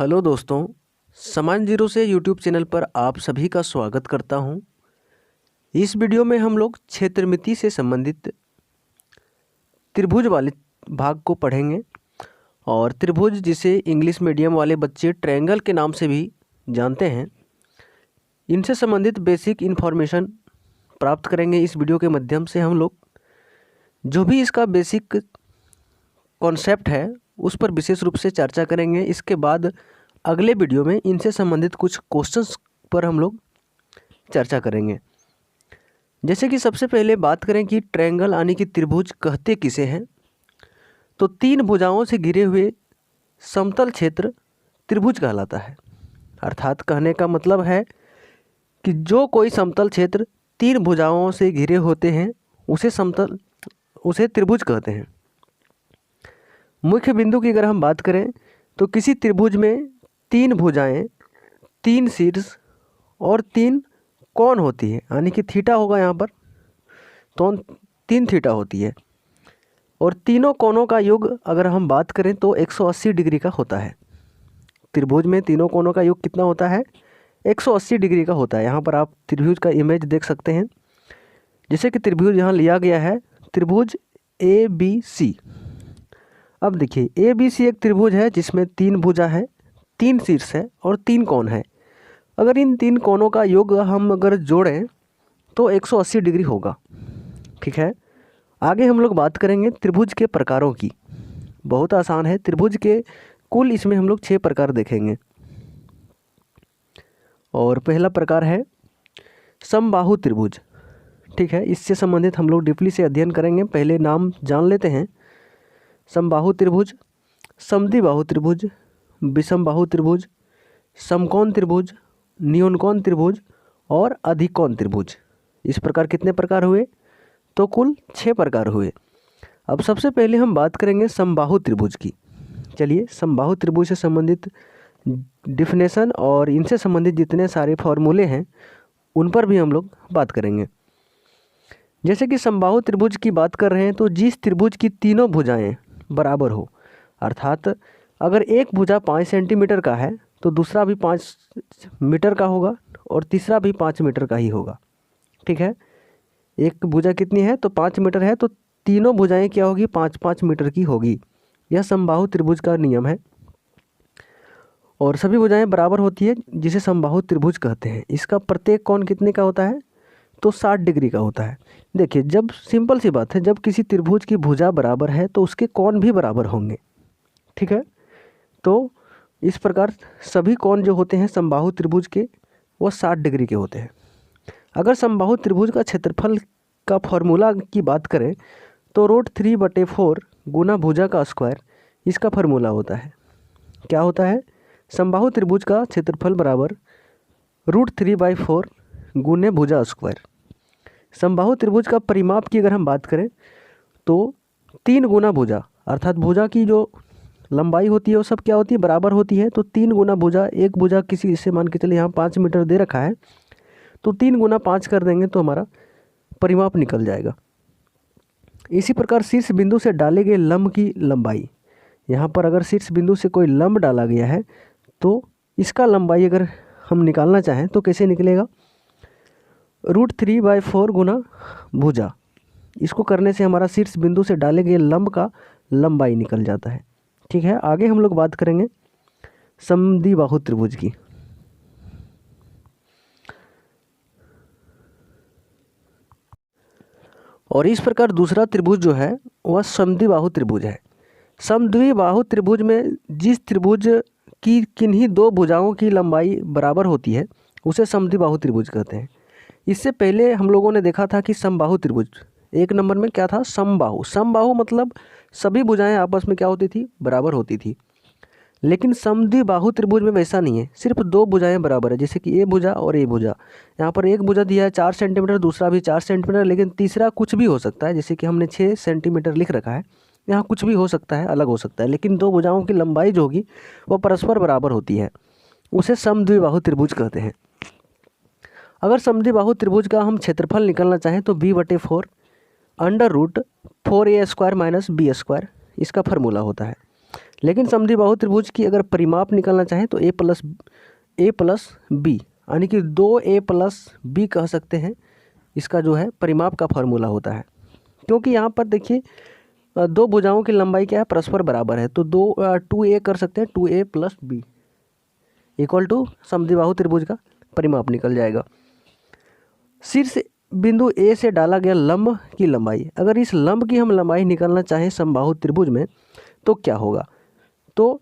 Hello दोस्तों, समान zero से यूट्यूब चैनल पर आप सभी का स्वागत करता हूं। इस वीडियो में हम लोग क्षेत्रमिति से संबंधित त्रिभुज वाले भाग को पढ़ेंगे और त्रिभुज जिसे इंग्लिश मीडियम वाले बच्चे ट्रायंगल के नाम से भी जानते हैं, इनसे संबंधित बेसिक इन्फॉर्मेशन प्राप्त करेंगे। इस वीडियो के माध्यम से हम लोग जो भी इसका बेसिक कॉन्सेप्ट है उस पर विशेष रूप से चर्चा करेंगे। इसके बाद अगले वीडियो में इनसे संबंधित कुछ क्वेश्चंस पर हम लोग चर्चा करेंगे। जैसे कि सबसे पहले बात करें कि ट्रायंगल यानी कि त्रिभुज कहते किसे हैं, तो तीन भुजाओं से घिरे हुए समतल क्षेत्र त्रिभुज कहलाता है। अर्थात कहने का मतलब है कि जो कोई समतल क्षेत्र तीन भुजाओं से घिरे होते हैं उसे त्रिभुज कहते हैं। मुख्य बिंदु की अगर हम बात करें तो किसी त्रिभुज में तीन भुजाएं, तीन शीर्ष और तीन कोण होती है, यानी कि थीटा होगा यहाँ पर, तो तीन थीटा होती है और तीनों कोणों का योग अगर हम बात करें तो 180 डिग्री का होता है। त्रिभुज में तीनों कोणों का योग कितना होता है? 180 डिग्री का होता है। यहाँ पर आप त्रिभुज का इमेज देख सकते हैं। जैसे कि त्रिभुज यहाँ लिया गया है, त्रिभुज ABC। अब देखिए ABC एक त्रिभुज है जिसमें तीन भुजा है, तीन शीर्ष है और तीन कोण है। अगर इन तीन कोणों का योग हम अगर जोड़ें तो 180 डिग्री होगा। ठीक है, आगे हम लोग बात करेंगे त्रिभुज के प्रकारों की। बहुत आसान है, त्रिभुज के कुल इसमें हम लोग 6 प्रकार देखेंगे। और पहला प्रकार है समबाहु त्रिभुज। ठीक है, इससे संबंधित हम लोग डीपली से अध्ययन करेंगे। पहले नाम जान लेते हैं। समबाहु त्रिभुज, समद्विबाहु त्रिभुज, विषमबाहु त्रिभुज, समकोण त्रिभुज, न्यूनकोण त्रिभुज और अधिकोण त्रिभुज। इस प्रकार कितने प्रकार हुए? तो कुल 6 प्रकार हुए। अब सबसे पहले हम बात करेंगे समबाहु त्रिभुज की। चलिए, समबाहु त्रिभुज से संबंधित डिफिनेशन और इनसे संबंधित जितने सारे फॉर्मूले हैं उन पर भी हम लोग बात करेंगे। जैसे कि समबाहु त्रिभुज की बात कर रहे हैं तो जिस त्रिभुज की तीनों भुजाएं बराबर हो, अर्थात अगर एक भुजा 5 सेंटीमीटर का है तो दूसरा भी 5 मीटर का होगा और तीसरा भी 5 मीटर का ही होगा। ठीक है, एक भुजा कितनी है तो 5 मीटर है, तो तीनों भुजाएं क्या होगी? 5-5 मीटर की होगी। यह समबाहु त्रिभुज का नियम है और सभी भुजाएं बराबर होती है, जिसे समबाहु त्रिभुज कहते हैं। इसका प्रत्येक कोण कितने का होता है? तो 60 डिग्री का होता है। देखिए, जब सिंपल सी बात है, जब किसी त्रिभुज की भुजा बराबर है तो उसके कोण भी बराबर होंगे। ठीक है, तो इस प्रकार सभी कोण जो होते हैं समबाहु त्रिभुज के वो 60 डिग्री के होते हैं। अगर समबाहु त्रिभुज का क्षेत्रफल का फॉर्मूला की बात करें तो √3/4 गुना भुजा का स्क्वायर इसका फॉर्मूला होता है। क्या होता है? समबाहु त्रिभुज का क्षेत्रफल बराबर √3/4 गुने भुजा स्क्वायर। समबाहु त्रिभुज का परिमाप की अगर हम बात करें तो 3 गुना भुजा, अर्थात भुजा की जो लंबाई होती है वो सब क्या होती है? बराबर होती है। तो 3 गुना भुजा, एक भुजा किसी से मान के चलिए यहाँ 5 मीटर दे रखा है, तो 3 गुना 5 कर देंगे तो हमारा परिमाप निकल जाएगा। इसी प्रकार शीर्ष बिंदु से डाले गए लंब की लंबाई, यहाँ पर अगर शीर्ष बिंदु से कोई लंब डाला गया है तो इसका लंबाई अगर हम निकालना चाहें तो कैसे निकलेगा? √3/4 गुना भुजा। इसको करने से हमारा शीर्ष बिंदु से डाले गए लंब का लंबाई निकल जाता है। ठीक है, आगे हम लोग बात करेंगे समद्विबाहु त्रिभुज की। और इस प्रकार दूसरा त्रिभुज जो है वह समद्विबाहु त्रिभुज है। समद्विबाहु त्रिभुज में जिस त्रिभुज की किन्हीं दो भुजाओं की लंबाई बराबर होती है उसे समद्विबाहु त्रिभुज कहते हैं। इससे पहले हम लोगों ने देखा था कि समबाहु त्रिभुज, एक नंबर में क्या था? समबाहु। समबाहु मतलब सभी भुजाएं आपस में क्या होती थी? बराबर होती थी। लेकिन समद्विबाहु त्रिभुज में वैसा नहीं है, सिर्फ 2 भुजाएं बराबर है। जैसे कि ए भुजा और ए भुजा, यहाँ पर एक भुजा दिया है 4 सेंटीमीटर, दूसरा भी 4 सेंटीमीटर, लेकिन तीसरा कुछ भी हो सकता है। जैसे कि हमने 6 सेंटीमीटर लिख रखा है, यहाँ कुछ भी हो सकता है, अलग हो सकता है, लेकिन 2 भुजाओं की लंबाई जो होगी वह परस्पर बराबर होती है। उसे समद्विबाहु त्रिभुज कहते हैं। अगर समद्विबाहु त्रिभुज का हम क्षेत्रफल निकालना चाहें तो b/4 √4a² - b² इसका फार्मूला होता है। लेकिन समद्विबाहु त्रिभुज की अगर परिमाप निकालना चाहें तो a प्लस बी, यानी कि 2a प्लस बी कह सकते हैं, इसका जो है परिमाप का फॉर्मूला होता है। क्योंकि यहाँ पर देखिए दो भुजाओं की लंबाई क्या है, परस्पर बराबर है, तो 2a कर सकते हैं, 2a plus B equal to समद्विबाहु त्रिभुज का परिमाप निकल जाएगा। शीर्ष बिंदु ए से डाला गया लंब की लंबाई, अगर इस लंब की हम लंबाई निकालना चाहें समबाहु त्रिभुज में तो क्या होगा, तो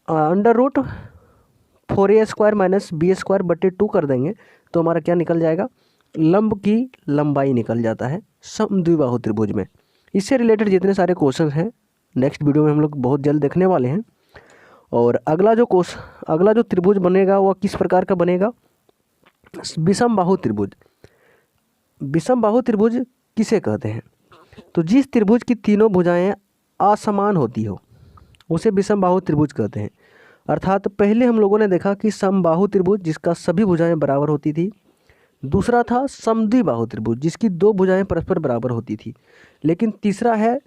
under root 4a² minus b² बटे 2 कर देंगे तो हमारा क्या निकल जाएगा, लंब की लंबाई निकल जाता है समद्विबाहु त्रिभुज में। इससे रिलेटेड जितने सारे क्वेश्चन हैं नेक्स्ट वीडियो में हम लोग बहुत जल्द देखने वाले हैं। और अगला जो त्रिभुज बनेगा वह किस प्रकार का बनेगा, विषमबाहु त्रिभुज। विषमबाहु त्रिभुज किसे कहते हैं, तो जिस त्रिभुज की तीनों भुजाएं असमान होती हो उसे विषमबाहु त्रिभुज कहते हैं। अर्थात पहले हम लोगों ने देखा कि समबाहु त्रिभुज जिसका सभी भुजाएं बराबर होती थी, दूसरा था समद्विबाहु त्रिभुज जिसकी दो भुजाएं परस्पर बराबर होती थी, लेकिन तीसरा है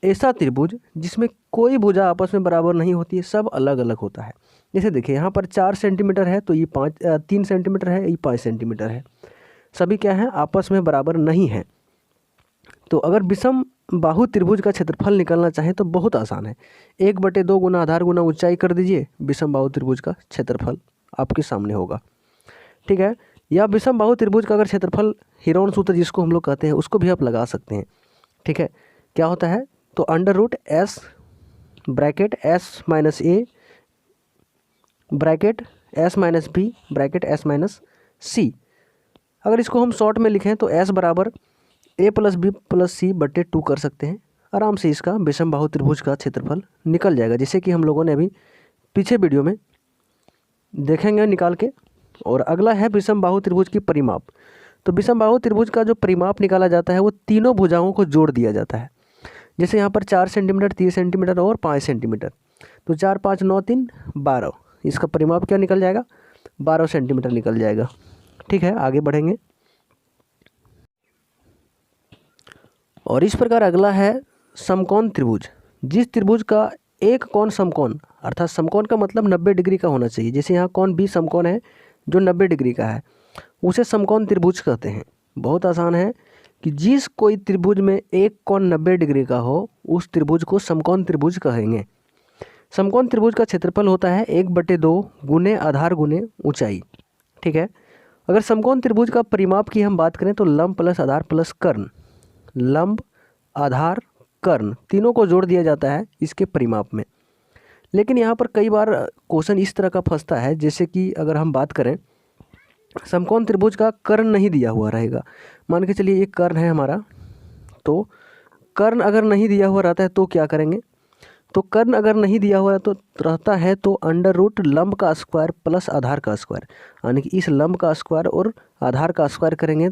ऐसा त्रिभुज जिसमें कोई भुजा आपस में बराबर नहीं होती है, सब अलग अलग होता है। जैसे देखिए यहाँ पर 4 सेंटीमीटर है तो ये 3 सेंटीमीटर है, ये 5 सेंटीमीटर है, सभी क्या है आपस में बराबर नहीं है। तो अगर विषम बाहु त्रिभुज का क्षेत्रफल निकालना चाहें तो बहुत आसान है, 1/2 गुना आधार गुना ऊंचाई कर दीजिए, विषम बाहु त्रिभुज का क्षेत्रफल आपके सामने होगा। ठीक है, या विषम बाहु त्रिभुज का अगर क्षेत्रफल हिरोन सूत्र जिसको हम लोग कहते हैं उसको भी आप लगा सकते हैं। ठीक है, क्या होता है, तो under root s bracket s minus A bracket s minus B bracket s minus C. अगर इसको हम शॉर्ट में लिखें तो s बराबर a प्लस बी प्लस सी बटे 2 कर सकते हैं। आराम से इसका विषम बाहु त्रिभुज का क्षेत्रफल निकल जाएगा, जैसे कि हम लोगों ने अभी पीछे वीडियो में देखेंगे निकाल के। और अगला है विषम बाहु त्रिभुज की परिमाप। तो विषम बाहु त्रिभुज का जो परिमाप निकाला जाता है वो तीनों भुजाओं को जोड़ दिया जाता है। जैसे यहाँ पर 4 सेंटीमीटर, 3 सेंटीमीटर और 5 सेंटीमीटर, तो 4 5 9 3 12, इसका परिमाप क्या निकल जाएगा, 12 सेंटीमीटर निकल जाएगा। ठीक है, आगे बढ़ेंगे। और इस प्रकार अगला है समकोण त्रिभुज। जिस त्रिभुज का एक कोण समकोण, अर्थात समकोण का मतलब 90 डिग्री का होना चाहिए, जैसे यहाँ कोण बी समकोण है जो 90 डिग्री का है, उसे समकोण त्रिभुज कहते हैं। बहुत आसान है कि जिस कोई त्रिभुज में एक कोण 90 डिग्री का हो उस त्रिभुज को समकोण त्रिभुज कहेंगे। समकोण त्रिभुज का क्षेत्रफल होता है 1/2 गुने आधार गुने ऊंचाई। ठीक है, अगर समकोण त्रिभुज का परिमाप की हम बात करें तो लंब प्लस आधार प्लस कर्ण, लंब आधार कर्ण तीनों को जोड़ दिया जाता है इसके परिमाप में। लेकिन यहाँ पर कई बार क्वेश्चन इस तरह का फंसता है, जैसे कि अगर हम बात करें समकोण त्रिभुज का कर्ण नहीं दिया हुआ रहेगा, मान के चलिए ये कर्ण है हमारा, तो कर्ण अगर नहीं दिया हुआ रहता है तो क्या करेंगे, तो कर्ण अगर नहीं दिया हुआ तो रहता है तो अंडर रूट लंब का स्क्वायर प्लस आधार का स्क्वायर, यानी कि इस लंब का स्क्वायर और आधार का स्क्वायर करेंगे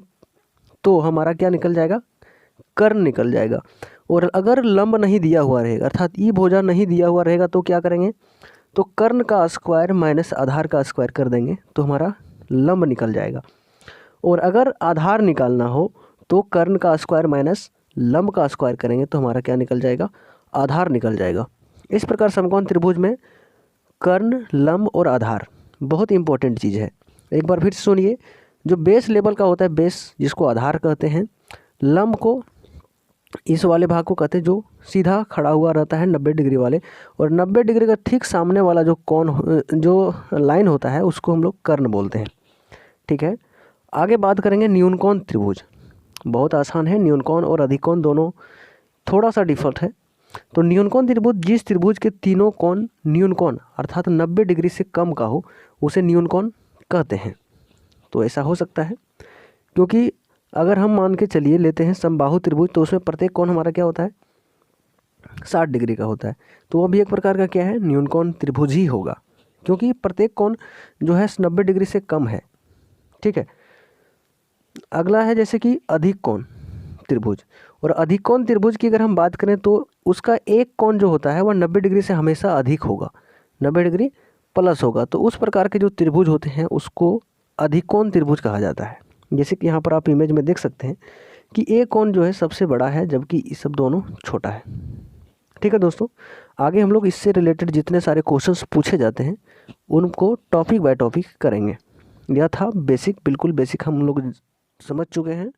तो हमारा क्या निकल जाएगा, कर्ण निकल जाएगा। और अगर लंब नहीं दिया हुआ रहेगा अर्थात ई भुजा नहीं दिया हुआ रहेगा तो क्या करेंगे, तो कर्ण का स्क्वायर माइनस आधार का स्क्वायर कर देंगे तो हमारा लंब निकल जाएगा। और अगर आधार निकालना हो तो कर्ण का स्क्वायर माइनस लंब का स्क्वायर करेंगे तो हमारा क्या निकल जाएगा, आधार निकल जाएगा। इस प्रकार समकोण त्रिभुज में कर्ण, लंब और आधार बहुत इंपॉर्टेंट चीज़ है। एक बार फिर सुनिए, जो बेस लेवल का होता है, बेस जिसको आधार कहते हैं, लंब को इस वाले भाग को कहते हैं जो सीधा खड़ा हुआ रहता है 90 डिग्री वाले, और 90 डिग्री का ठीक सामने वाला जो कोण जो लाइन होता है उसको हम लोग कर्ण बोलते हैं। ठीक है, आगे बात करेंगे न्यूनकोण त्रिभुज। बहुत आसान है, न्यूनकोण और अधिकोण दोनों थोड़ा सा डिफरेंट है। तो न्यूनकोण त्रिभुज जिस त्रिभुज के तीनों कोण न्यूनकोण अर्थात 90 डिग्री से कम का हो उसे न्यूनकोण कहते हैं। तो ऐसा हो सकता है क्योंकि अगर हम मान के चलिए लेते हैं समबाहु त्रिभुज तो उसमें प्रत्येक कोण हमारा क्या होता है, 60 डिग्री का होता है, तो वह भी एक प्रकार का क्या है, न्यूनकोण त्रिभुज ही होगा, क्योंकि प्रत्येक कोण जो है 90 डिग्री से कम है। ठीक है, अगला है जैसे कि अधिक कोण त्रिभुज। और अधिक कोण त्रिभुज की अगर हम बात करें तो उसका एक कोण जो होता है वह 90 डिग्री से हमेशा अधिक होगा, 90 डिग्री प्लस होगा। तो उस प्रकार के जो त्रिभुज होते हैं उसको अधिक कोण त्रिभुज कहा जाता है। जैसे कि यहाँ पर आप इमेज में देख सकते हैं कि एक कोण जो है सबसे बड़ा है जबकि ये सब दोनों छोटा है। ठीक है दोस्तों, आगे हम लोग इससे रिलेटेड जितने सारे क्वेश्चंस पूछे जाते हैं उनको टॉपिक बाय टॉपिक करेंगे। यह था बेसिक, बिल्कुल बेसिक हम लोग समझ चुके हैं।